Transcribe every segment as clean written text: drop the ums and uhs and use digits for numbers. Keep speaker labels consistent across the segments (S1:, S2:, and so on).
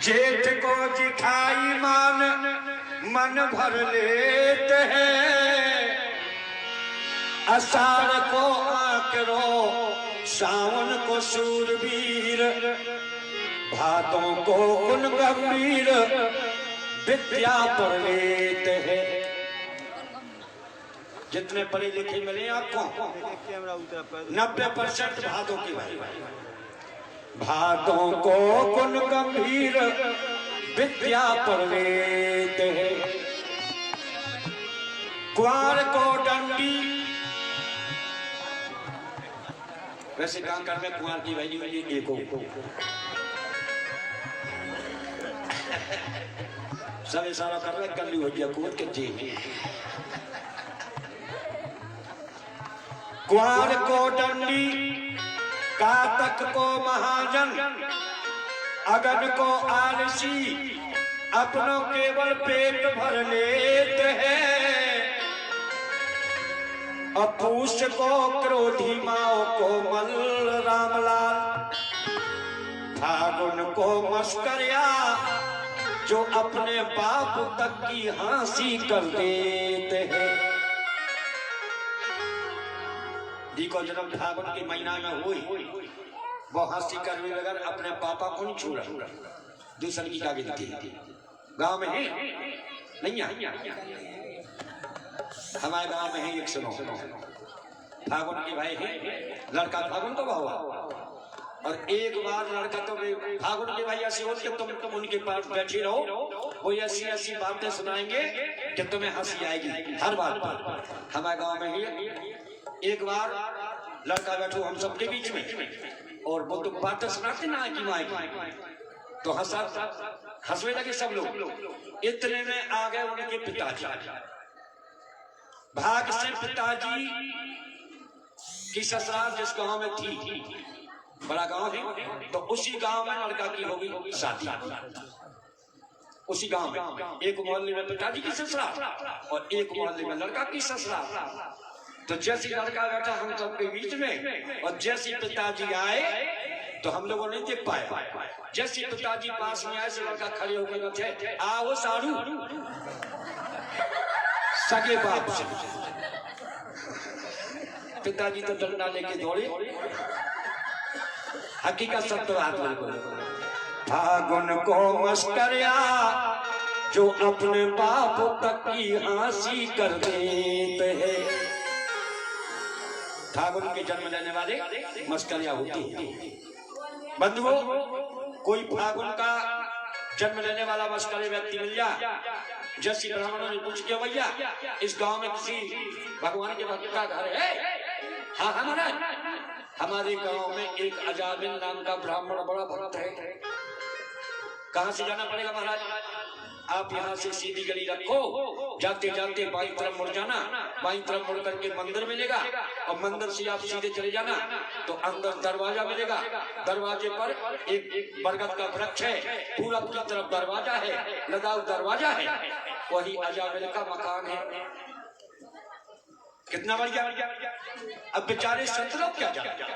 S1: जेठ को जिखाई मान मन भर लेते हैं, आषाढ़ को आकरो सावन को शूरवीर, भादों को कुल गंभीर विद्या पर लेते हैं। जितने पढ़े लिखे मिले आपको 90% भादों की भाई, भादों को कुल गंभीर विद्या पर लेते हैं। कुंवर को डंडी, वैसे काम कर में कुंवर की भाई जी एक हो सब इशारा कर रहे कर ली हो गया कूद के जी। कुंवर को डंडी, कातक को महाजन, अगन को आलसी, अपनों केवल पेट भर लेते हैं। अपूष को क्रोधी माओ को मल रामलाल, फागुन को मस्करिया जो अपने बाप तक की हंसी कर देते हैं। देखो जन्म फागुन के महीना में हुई वो हंसी करने लगा, अपने पापा को नहीं छोड़ा, दूसरे की कागज थी गांव में है नहीं है, हमारे गांव में है। एक सुनो फागुन के भाई है, लड़का फागुन को हुआ और एक बार लड़का तो फागुन के भाई ऐसे हो कि तुम उनके पास बैठे रहो, वो ऐसी ऐसी बातें सुनाएंगे कि तुम्हें हंसी आएगी हर बात पर। हमारे गांव में ही एक बार लड़का बैठो हम सबके बीच में और वो तो बातें सुनाते ना कि माँ तो हंसने लगे सब लोग। इतने में आ गए उनके पिताजी, भाग से पिताजी की ससुराल जिस गांव में थी, बड़ा गांव है, तो उसी गांव में लड़का की होगी शादी। उसी गांव में एक मोहल्ले में पिताजी की ससुराल और एक मोहल्ले में लड़का की ससुराल। तो जैसे लड़का बैठा हम सबके बीच में और जैसे पिताजी आए तो हम लोगों ने देख पाया, जैसे पिताजी पास में आए से लड़का खड़े होकर बैठे, आओ सारू सगे बाप से। पिताजी तो डंडा लेके दौड़े, हकीकत सब तो हाथ में। फागुन को मस्करिया जो अपने बाप तक की हंसी कर देते हैं। फागुन के जन्म लेने वाले मस्करिया होती है। बंधुओं, कोई फागुन का जन्म लेने वाला मस्करी व्यक्ति मिल जाए, जैसे ब्राह्मणों ने पूछ किया भैया इस गांव में किसी भगवान के भक्त का घर है? हाँ हमारे गांव में एक अजामिल नाम का ब्राह्मण बड़ा भक्त है। कहाँ से जाना पड़ेगा महाराज? आप यहाँ से सीधी गली रखो, जाते जाते बाईं तरफ मुड़ जाना, बाईं तरफ मुड़ करके मंदिर मिलेगा और मंदिर से आप सीधे चले जाना तो अंदर दरवाजा मिलेगा। दरवाजे पर एक बरगद का वृक्ष है, पूरा पूरी तरफ दरवाजा है, लगा दरवाजा है, वही अजामिल का मकान है। कितना बढ़िया। अब बेचारे संत लोग क्या जाए,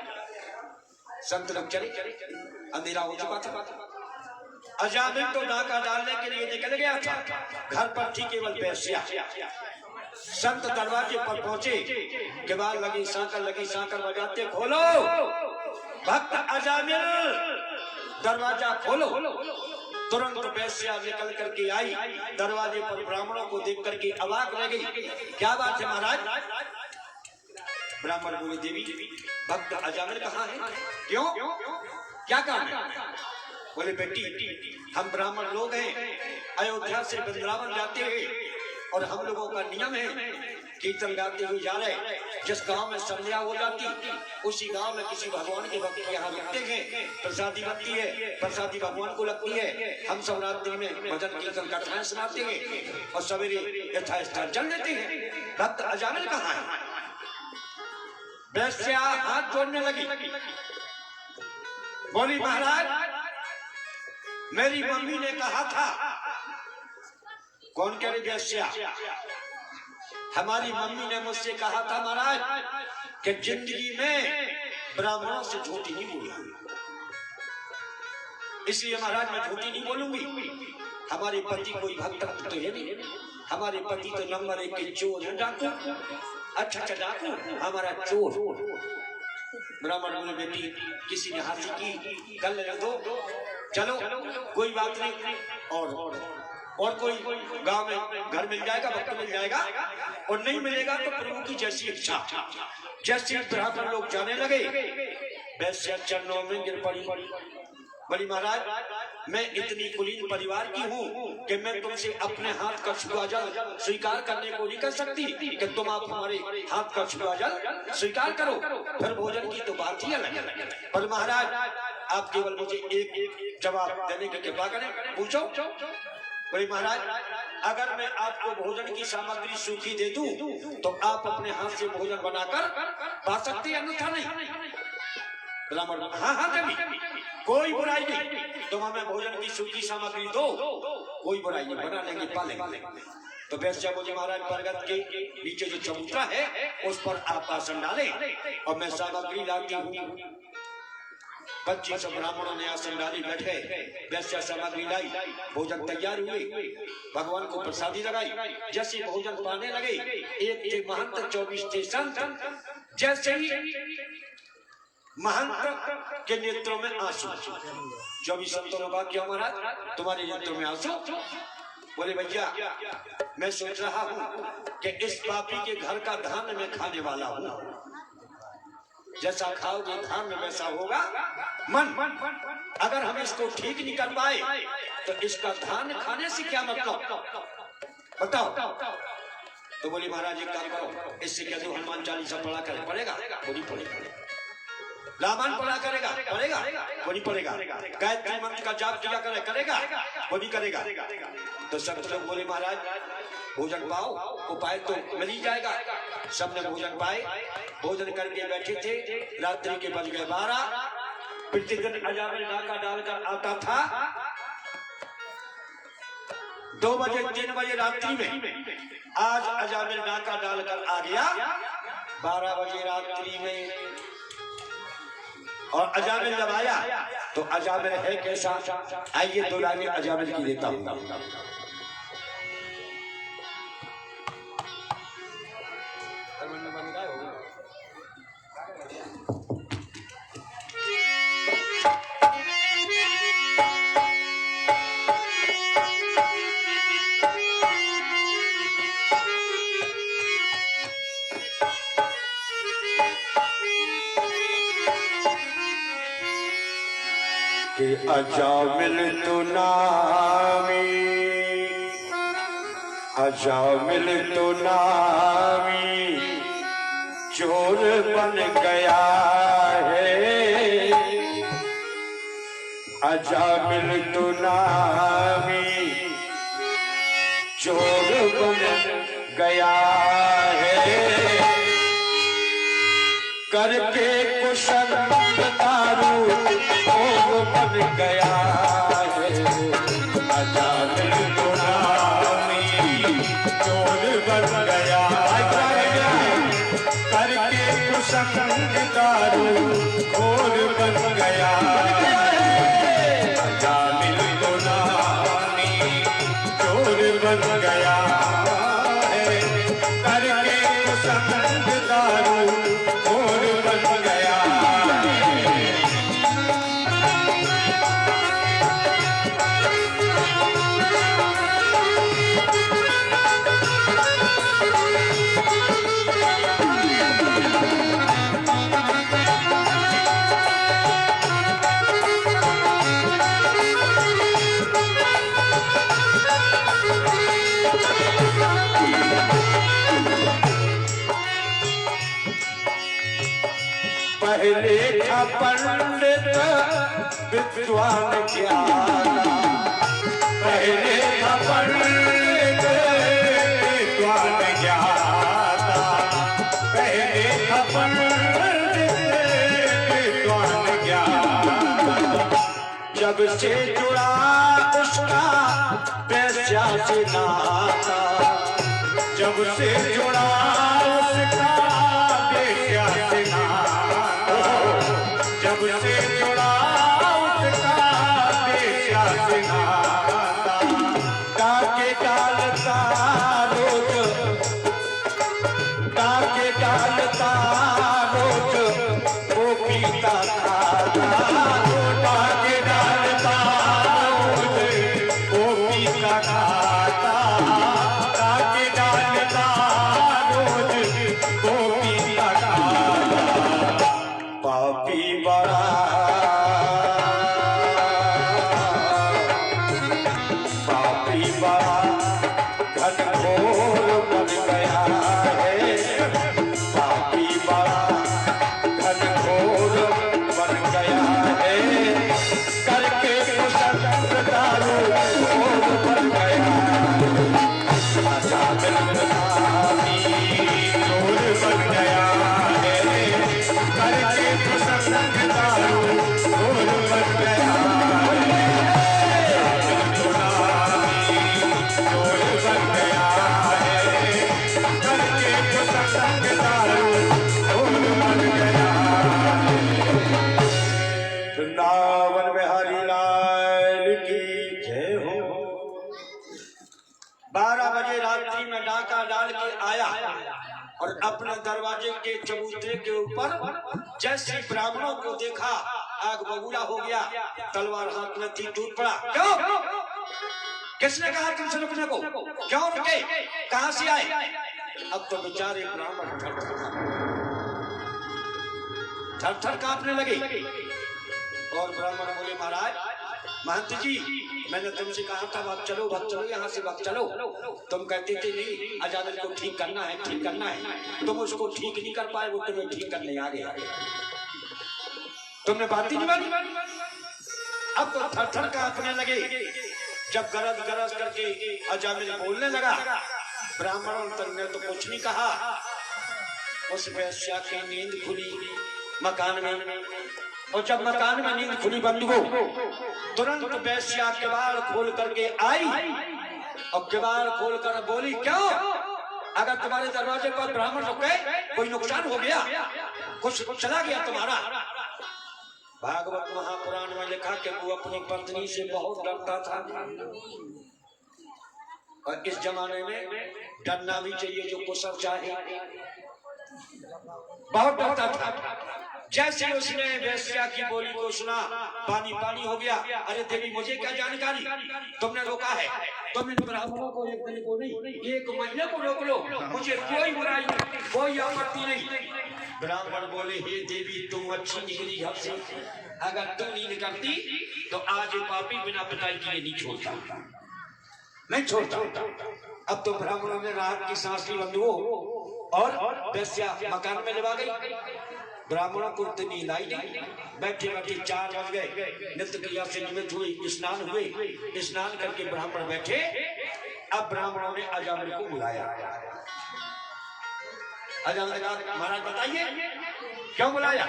S1: संत लोग चले, अंधेरा हो चुका था। अजामिल तो डाका डालने के लिए निकल गया था, घर पर थी केवल बेस्या। संत दरवाजे पर पहुंचे, किवाड़ लगी, सांकर बजाते, खोलो भक्त अजामिल, दरवाजा खोलो। तुरंत बेस्या निकल करके आई, दरवाजे पर ब्राह्मणों को देख करके अवाक रह गई। क्या बात है महाराज? ब्राह्मण बोले देवी भक्त अजामिल कहाँ है? क्यों, क्या काम है? बोले बेटी हम ब्राह्मण लोग हैं, अयोध्या से वृंदावन जाते हैं और हम लोगों का नियम है कीर्तन गाते हुए जा रहे, जिस गांव में संध्या हो जाती उसी गांव में किसी भगवान के भक्त के यहाँ रुकते हैं, प्रसादी बनती है, प्रसादी भगवान को लगती है। हम सब रात्रि में भजन कीर्तन कथाएं सुनाते हैं और सवेरे यथास्थान चल देते हैं। भक्त अजामिल कहाँ है? वैश्या हाथ जोड़ने लगी, बोली महाराज मेरी मम्मी ने कहा था। कौन कह रही वैश्या? हमारी मम्मी ने मुझसे कहा था महाराज कि जिंदगी में ब्राह्मणों से झूठी नहीं बोली। इसलिए महाराज मैं झूठी नहीं बोलूंगी। हमारे पति कोई भक्त तो है नहीं, हमारे पति तो नंबर 1 के चोर है, डाकू। अच्छा डाकू हमारा चोर। ब्राह्मण बोले बेटी किसी ने हाथी की कर ले दो, चलो कोई बात नहीं। और कोई गांव में घर मिल जाएगा, भक्त मिल जाएगा, और नहीं मिलेगा तो प्रभु की जैसी इच्छा। जैसे ब्राह्मण लोग जाने लगे, वैसे चरणों में गिर पड़ी। बड़ी महाराज मैं इतनी कुलीन परिवार की हूँ कि मैं तुमसे अपने हाथ का छुआ जल स्वीकार करने को नहीं कर सकती कि तुम आप हमारे हाथ का छुआ जल स्वीकार करो, फिर भोजन की तो बात ही अलग है। पर महाराज आप केवल मुझे एक जवाब देने की कृपा करें, पूछो। बड़ी महाराज अगर मैं आपको भोजन की सामग्री सूखी दे दूं तो आप अपने हाथ से भोजन बनाकर पा सकते हैं, अन्यथा नहीं। ब्राह्मण हाँ देवी कोई बुराई नहीं, तुम हमें भोजन की सूखी सामग्री दो, कोई बुराई नहीं, बना लेंगे पा लेंगे। तो वैसे बोले महाराज बरगद के नीचे जो चबूतरा है उस पर आप आसन डाले और मैं सामग्री लाती हूँ। 25 ब्राह्मणों ने आसन डाली, बैठे, वैसे सामग्री लाई, भोजन तैयार हुए, भगवान को प्रसादी लगाई। जैसे भोजन पाने लगे, एक थे महंत 24 थे संत। जैसे ही महंत के नेत्रों में आंसू, 24 संतों ने कहा क्यों महाराज तुम्हारे नेत्रों में आंसू? बोले भैया मैं सोच रहा हूँ कि इस पापी के घर का धान मैं खाने वाला हूँ, जैसा खाओगे धान में वैसा होगा मन। अगर हम इसको ठीक नहीं कर पाए तो इसका धान खाने से क्या मतलब, बताओ। तो बोली महाराज एक काम करो, इससे क्या जो हनुमान चालीसा पढ़ा करे पड़ेगा, वो नहीं पड़ेगा। रामायण पढ़ा करेगा पड़ेगा, वो नहीं पड़ेगा। गायत्री मंत्र का जाप किया करेगा, वो नहीं करेगा। तो सब लोग बोले महाराज भोजन पाओ, उपाय तो मिल ही जाएगा। सबने भोजन पाए, भोजन करके बैठे थे। रात्रि के बज गए 12। प्रतिदिन अजामिल नाका डालकर आता था 2 बजे 3 बजे रात्रि में। आज अजामिल नाका डालकर आ गया 12 बजे रात्रि में। और अजामिल जब आया तो अजामिल है कैसा, आइए 2 लाइनें अजामिल की देता हूँ। अजामिल तो नामी, अजामिल तो नामी चोर बन गया है। अजामिल तो नामी चोर बन गया है। करके कुशल दारू बन गया है। अजामिल तो नामी चोर बन गया है। करके कुशल दारू चोर बन गया है। अजामिल तो नामी चोर बन गया है। करके कुशल दारू चोर बन गया। पहले था पंडित विद्वान ज्ञाता, पहले था पंडित विद्वान ज्ञाता, पहले था पंडित विद्वान ज्ञाता। जब से जुड़ा उसका वैश्या से नाता, जब से जुड़ा उसका वैश्या से नाता, जब से जुड़ा उसका नाता काके डालता रोज काके डालता रोज वो पीता खाता काके डालता रोज वो पीता खाता काके डालता रोज वो पीता खाता पापी बड़ा पापी बड़ा घनघोर बन गया है पापी बड़ा घनघोर बन गया है करके कुसंग दारू घोर बन गया आजाद नामी चोर बन गया है करके कुसंग दारू घोर बन गया वृंदावन बिहारी लाल की जय हो। 12 बजे रात्रि में डाका डाल के आया और अपने दरवाजे के चबूतरे के ऊपर जैसे ब्राह्मणों को देखा आग बबूला हो गया तलवार हाथ में थी टूट पड़ा। क्यों? किसने कहा तुमसे रुकने को? क्यों रुके? कहां से आए? अब तो बेचारे ब्राह्मण थर थर कांपने लगे और ब्राह्मण बोले महाराज महंत जी मैंने तुमसे कहा था भाग चलो यहाँ से भाग चलो। तुम कहते थे नहीं अजामिल को ठीक करना है तुम उसको ठीक नहीं कर पाए वो तुम्हें ठीक करने आ गया तुमने बात ही नहीं मानी। अब तो थर थर कांपने लगे। जब गरज गरज करके अजामिल बोलने लगा ब्राह्मणों ने तो कुछ नहीं कहा। उस वैश्या की नींद खुली मकान में और जब मकान में नींद खुली बंद हो तुरंत वैश्या किवाड़ खोल करके आई और किवाड़ खोल कर बोली क्यों? अगर तुम्हारे दरवाजे पर ब्राह्मण रुक गए कोई नुकसान हो गया कुछ चला गया तुम्हारा। भागवत महापुराण में लिखा कि वो अपनी पत्नी से बहुत डरता था और इस जमाने में डरना भी चाहिए जो कुसर चाहे। बहुत डरता था। जैसे उसने वैश्या की बोली को सुना पानी पानी हो गया। अरे देवी मुझे क्या जानकारी तुमने रोका है। तुम इन ब्राह्मणों को एक दिन को नहीं 1 महीने को रोक लो मुझे कोई बुराई कोई आपत्ति नहीं। ब्राह्मण बोले हे देवी तुम अच्छी निकली घर से अगर तुम नहीं निकलती तो आज पापी बिना पिटाई किए नहीं छोड़ता। अब तो ब्राह्मणों ने राहत की सांस ली बंधुओं और वैश्या मकान में लगा गई। ब्राह्मणों को तो नींद आई नहीं। बैठे बैठे 4 बज गए। नित्य क्रिया से निमित्त हुए स्नान करके ब्राह्मण बैठे। अब ब्राह्मणों ने अजामिल को बुलाया। अजामिल ने कहा महाराज बताइए क्यों बुलाया?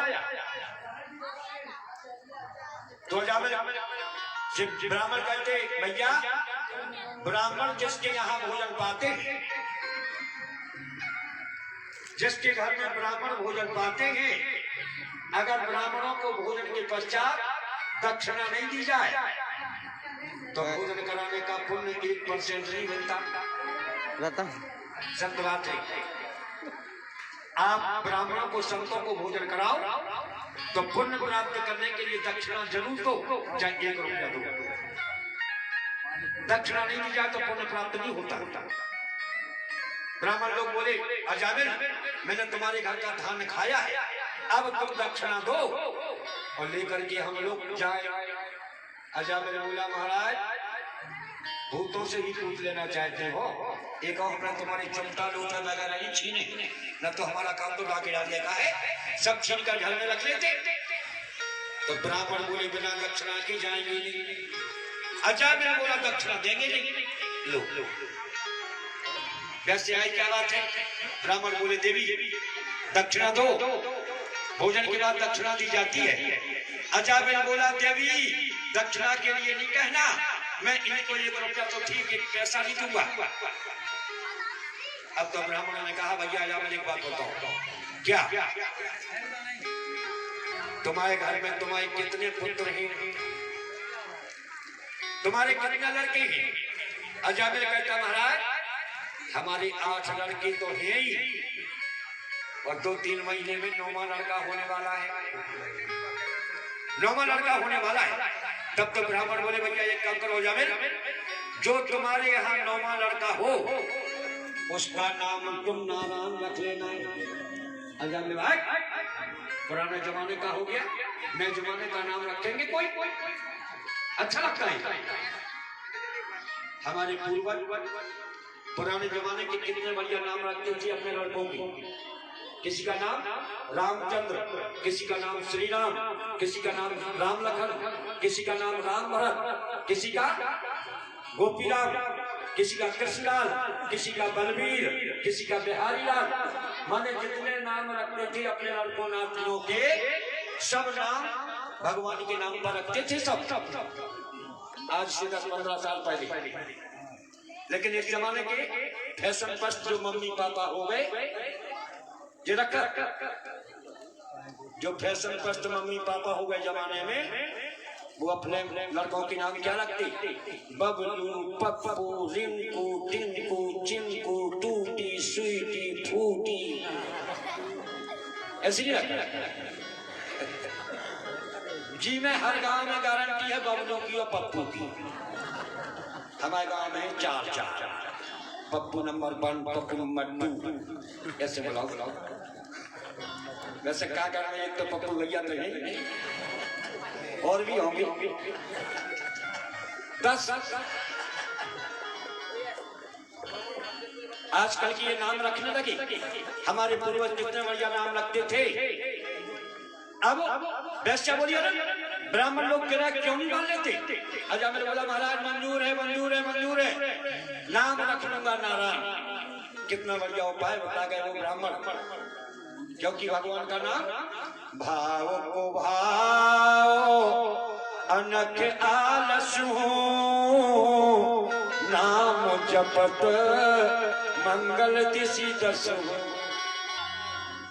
S1: तो अजामिल ब्राह्मण कहते भैया ब्राह्मण जिसके यहाँ भोजन पाते हैं जिसके घर में ब्राह्मण भोजन पाते हैं अगर ब्राह्मणों को भोजन के पश्चात दक्षिणा नहीं दी जाए तो भोजन कराने का पुण्य 1% नहीं मिलता। संत बात है। आप ब्राह्मणों को संतों को भोजन कराओ तो पुण्य प्राप्त करने के लिए दक्षिणा जरूर दो चाहे 1 रुपया दो। दक्षिणा नहीं दी जाए तो पुण्य प्राप्त नहीं होता। ब्राह्मण लोग बोले अजामिल मैंने तुम्हारे घर का धान खाया है अब तुम दक्षिणा दो और लेकर के हम लोग जाए। अजामिल बोला महाराज भूतों से भी पूछ लेना चाहते हो एक और अपना तुम्हारे चमटा लोटा वगैरह नहीं छीने न तो हमारा काम तो लाके डालने का है सब छीन कर घर में रख लेते। तो ब्राह्मण बोले बिना दक्षिणा के जाएंगे नहीं। अजामिल बोला दक्षिणा देंगे नहीं। लो वैसे आई क्या बात है? ब्राह्मण बोले देवी दक्षिणा दो भोजन के बाद दक्षिणा दी जाती है। अजामिल बोला देवी दक्षिणा के लिए नहीं कहना मैं इनको 1 रुपया तो ठीक 1 पैसा नहीं दूंगा। अब तो ब्राह्मणों ने कहा भैया अजामिल एक बात बताओ क्या तुम्हारे घर में तुम्हारे कितने पुत्र हैं? तुम्हारे कितने लड़के हैं? अजामिल कहता महाराज हमारे 8 लड़के तो हैं ही और 2-3 महीने में 9वां लड़का होने वाला है। 9वां लड़का होने वाला है। तब तो ब्राह्मण बोले भैया एक काम करो अजामिल, जो तुम्हारे यहाँ 9वां लड़का हो उसका नाम तुम नारायण रख लेना है। अजामिल भाई पुराने जमाने का हो गया, नए जमाने का नाम रखेंगे कोई अच्छा लगता है। हमारे पूर्वज पुराने जमाने के कितने बढ़िया नाम रखते थे अपने लड़कों के। किसी का नाम रामचंद्र, किसी का नाम श्री राम, किसी का नाम राम लखन, किसी का नाम राम भरत, किसी का गोपी राम, किसी का कृष्णलाल, किसी का बलबीर, किसी का बिहारी लाल। माने जितने नाम रखते थे अपने लड़कों नातियों के सब नाम भगवान के नाम पर रखते थे सब। आज से 10-15 साल पहले। लेकिन इस जमाने के फैशन पस्त जो मम्मी पापा हो गए, ये रखा जो फैशन पस्त मम्मी पापा हो गए जमाने में, वो अपने लड़कों के नाम क्या रखते? बबलू, पप्पू, रिंकू, टिंकू, चिंकू, टूटी, स्वीटी, फूटी, ऐसी नहीं रखते जी। में हर गांव में गारंटी है बबलू की और पप्पू की। हमारे गांव में 4 पप्पू नंबर 1, पप्पू नंबर 2, ऐसे बुलाओ। वैसे क्या करना है, एक तो पप्पू भैया तो नहीं और भी होंगे 10। आजकल की ये नाम रखने लगे। हमारे पूर्वज कितने बढ़िया नाम रखते थे। अब वैश्या बोलिए ना, ब्राह्मण लोग किराया क्यों नहीं मान लेते? अजामिल बोला महाराज मंजूर है, मंजूर है, मंजूर है, नाम रख लूंगा नारायण। कितना बढ़िया उपाय बता गए वो ब्राह्मण, क्योंकि भगवान का नाम भाव को भाव अनख आलसु, नाम जपत मंगल दिशि दसु।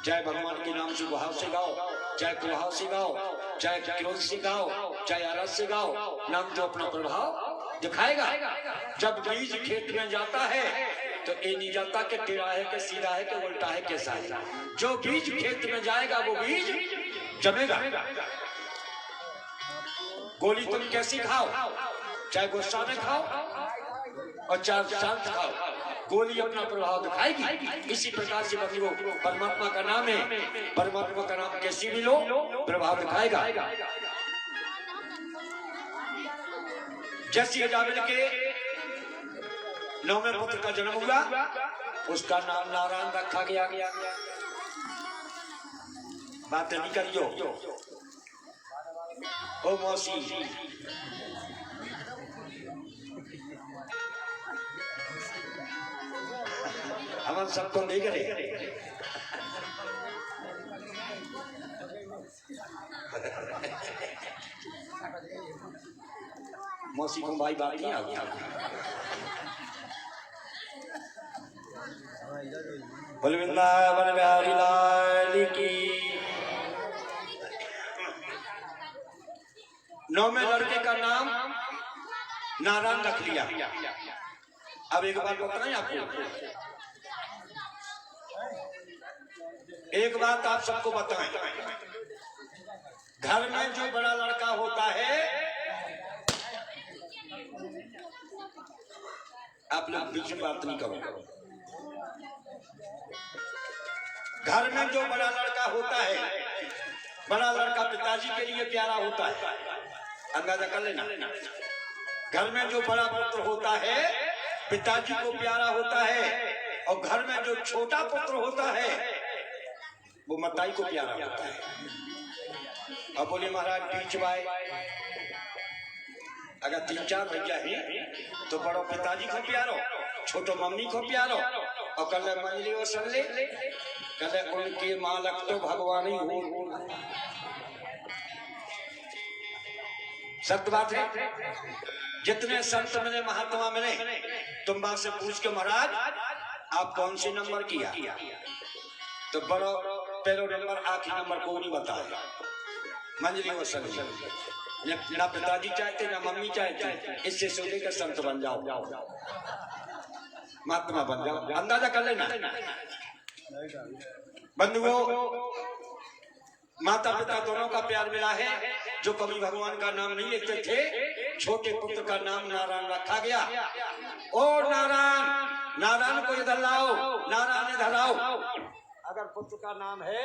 S1: चाहे भगवान के नाम से भाव से गाओ, चाहे कुभाव से गाओ, चाहे क्रोध से गाओ, चाहे आरस से गाओ, नाम तो अपना प्रभाव दिखाएगा। जब बीज खेत में जाता है तो ये नहीं जाता कि टेढ़ा है कि सीधा है कि उल्टा है कैसा है। जो बीज खेत में जाएगा वो बीज जमेगा। गोली तुम कैसी खाओ, चाहे गुस्सा में खाओ और चाहे शांत खाओ, गोली अपना प्रभाव दिखाएगी। इसी प्रकार से बंधुओं परमात्मा का नाम है, परमात्मा का नाम कैसी भी लो प्रभाव दिखाएगा। जैसे अजामिल के 9वें पुत्र का जन्म हुआ, उसका नाम नारायण रखा गया। बात नहीं करियो ओ मौसी, हम सबको नहीं करे। मौसी को भाई बात नहीं आ गया। वृंदावन बिहारी लाल की। 9वें लड़के का नाम नारायण रख लिया। अब एक बात बताएं आपको, एक बात आप सबको बताएं, घर में जो बड़ा लड़का होता है, आप लोग बीच में बात नहीं करो, घर में जो बड़ा लड़का होता है, बड़ा लड़का पिताजी के लिए प्यारा होता है, अंदाजा कर लेना। घर में जो बड़ा पुत्र होता है पिताजी को प्यारा होता है, और घर में जो छोटा पुत्र होता है वो मताई को प्यारा होता है। अब बोले महाराज बीच बाय, अगर 3-4 भैया हैं तो बड़ो पिताजी को प्यारो, छोटो मम्मी को प्यारो, और कल मंजली और सल्ले कल उनके मालक तो भगवान ही हो। सत्य बात है। जितने संत मिले महात्मा मिले, तुम बात से पूछ के महाराज आप कौन सी नंबर किया, तो बड़ो पहलो नंबर आखिरी नंबर को नहीं बताया। मंजली और सल्ले ना पिताजी चाहते ना मम्मी चाहते, इससे सोने का संत बन जाओ, महात्मा बन जाओ, अंदाजा कर लेना। बंधुओं, माता पिता दोनों का प्यार मिला है। जो कभी भगवान का नाम नहीं लेते थे, छोटे पुत्र का नाम नारायण रखा गया। और नारायण, नारायण को इधर लाओ, नारायण इधर आओ। अगर पुत्र का नाम है,